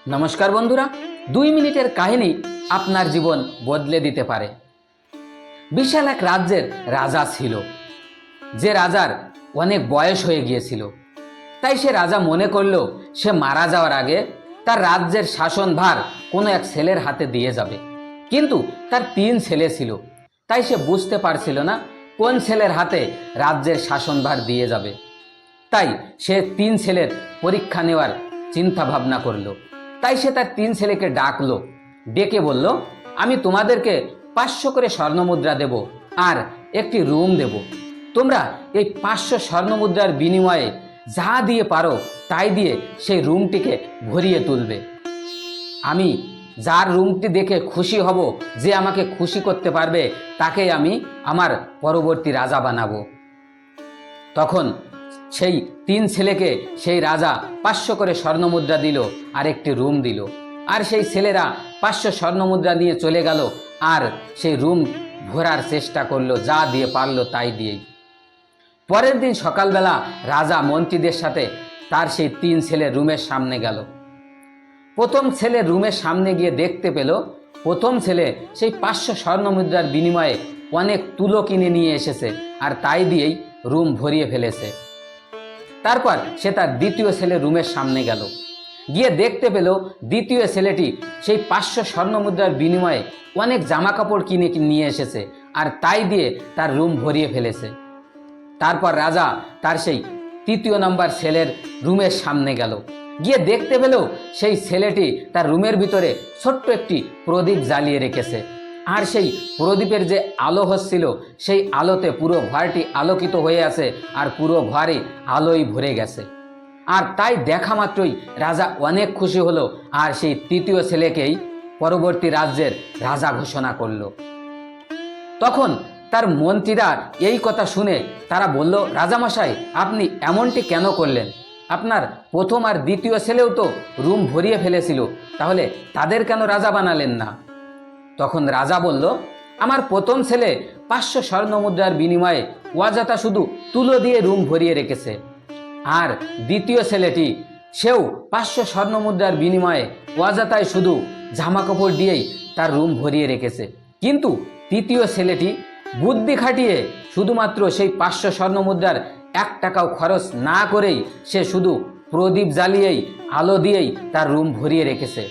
নমস্কার বন্ধুরা, 2 মিনিটের কাহিনী আপনার জীবন বদলে দিতে পারে। বিশাল এক রাজ্যের রাজা ছিল, যে রাজার অনেক বয়স হয়ে গিয়েছিল। তাই সে রাজা মনে করল সে মারা যাওয়ার আগে তার রাজ্যের শাসনভার কোনো এক ছেলের হাতে দিয়ে যাবে। কিন্তু তার 3 ছেলে ছিল, তাই সে বুঝতে পারছিল না কোন ছেলের হাতে রাজ্যের শাসনভার দিয়ে যাবে। তাই সে 3 ছেলের পরীক্ষা নেওয়ার চিন্তা ভাবনা করলো। তাই সে তার 3 ছেলেকে ডাকলো, ডেকে বলল, আমি তোমাদেরকে 500 করে স্বর্ণমুদ্রা দেব আর একটি রুম দেব। তোমরা এই 500 স্বর্ণমুদ্রার বিনিময়ে যা দিয়ে পারো তাই দিয়ে সেই রুমটিকে ভরিয়ে তুলবে। আমি যার রুমটি দেখে খুশি হব, যে আমাকে খুশি করতে পারবে, তাকেই আমি আমার পরবর্তী রাজা বানাবো। তখন সেই 3 ছেলেকে সেই রাজা 500 করে স্বর্ণমুদ্রা দিল আর একটি রুম দিল। আর সেই ছেলেরা 500 স্বর্ণমুদ্রা নিয়ে চলে গেল আর সেই রুম ভরার চেষ্টা করলো, যা দিয়ে পারলো তাই দিয়েই। পরের দিন সকালবেলা রাজা মন্ত্রীদের সাথে তার সেই 3 ছেলে রুমের সামনে গেল। প্রথম ছেলে রুমের সামনে গিয়ে দেখতে পেল প্রথম ছেলে সেই 500 স্বর্ণমুদ্রার বিনিময়ে অনেক তুলো কিনে নিয়ে এসেছে আর তাই দিয়েই রুম ভরিয়ে ফেলেছে। তারপর সে তার দ্বিতীয় ছেলে রুমের সামনে গেল, গিয়ে দেখতে পেল দ্বিতীয় ছেলেটি সেই 500 স্বর্ণমুদ্রার বিনিময়ে অনেক জামা কাপড় কিনে নিয়ে এসেছে আর তাই দিয়ে তার রুম ভরিয়ে ফেলেছে। তারপর রাজা তার সেই তৃতীয় নম্বর ছেলের রুমের সামনে গেল, গিয়ে দেখতে পেল সেই ছেলেটি তার রুমের ভিতরে ছোট্ট একটি প্রদীপ জ্বালিয়ে রেখেছে। আর সেই প্রদীপের যে আলো হচ্ছিল, সেই আলোতে পুরো ঘরটি আলোকিত হয়ে আছে আর পুরো ঘরে আলোয় ভরে গেছে। আর তাই দেখা মাত্রই রাজা অনেক খুশি হলো আর সেই তৃতীয় ছেলেকেই পরবর্তী রাজ্যের রাজা ঘোষণা করলো। তখন তার মন্ত্রীরা এই কথা শুনে তারা বলল, রাজামশাই, আপনি এমনটি কেন করলেন? আপনার প্রথম আর দ্বিতীয় ছেলেও তো রুম ভরিয়ে ফেলেছিল, তাহলে তাদের কেন রাজা বানালেন না? তখন রাজা বলল, আমার প্রথম ছেলে 500 স্বর্ণমুদ্রার বিনিময়ে অযথা শুধু তুলো দিয়ে রুম ভরিয়ে রেখেছে, আর দ্বিতীয় ছেলেটি সেও 500 স্বর্ণমুদ্রার বিনিময়ে অযথাই শুধু জামা কাপড় দিয়েই তার রুম ভরিয়ে রেখেছে। কিন্তু তৃতীয় ছেলেটি বুদ্ধি খাটিয়ে শুধুমাত্র সেই 500 স্বর্ণমুদ্রার 1 টাকাও খরচ না করেই সে শুধু প্রদীপ জ্বালিয়েই আলো দিয়েই তার রুম ভরিয়ে রেখেছে।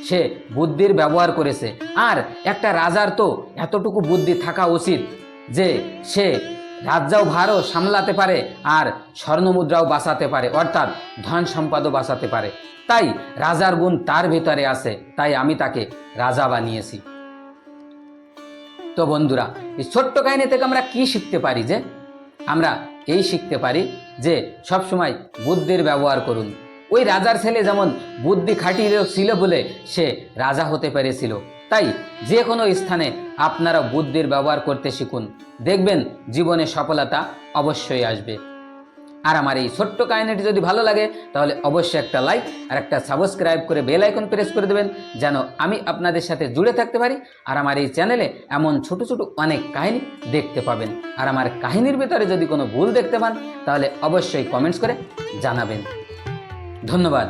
সে বুদ্ধির ব্যবহার করেছে। আর একটা রাজার তো এতটুকু বুদ্ধি থাকা উচিত যে সে রাজ্যও ভারও সামলাতে পারে আর স্বর্ণমুদ্রাও বাঁচাতে পারে, অর্থাৎ ধন সম্পদও বাঁচাতে পারে। তাই রাজার গুণ তার ভিতরে আছে, তাই আমি তাকে রাজা বানিয়েছি। তো বন্ধুরা, এই ছোট্ট কাহিনী থেকে আমরা কি শিখতে পারি? যে আমরা এই শিখতে পারি যে সবসময় বুদ্ধির ব্যবহার করুন। ওই রাজার ছেলে যেমন বুদ্ধি খাটিয়ে ছিল বলে সে রাজা হতে পেরেছিল, তাই যে কোনো স্থানে আপনারা বুদ্ধির ব্যবহার করতে শিখুন, দেখবেন জীবনে সফলতা অবশ্যই আসবে। আর আমার এই ছোট্ট কাহিনীটি যদি ভালো লাগে তাহলে অবশ্যই একটা লাইক আর একটা সাবস্ক্রাইব করে বেল আইকন প্রেস করে দেবেন, যেন আমি আপনাদের সাথে জুড়ে থাকতে পারি। আর আমার এই চ্যানেলে এমন ছোট ছোট অনেক কাহিনী দেখতে পাবেন। আর আমার কাহিনীর ভিতরে যদি কোনো ভুল দেখতে পান তাহলে অবশ্যই কমেন্টস করে জানাবেন। ধন্যবাদ।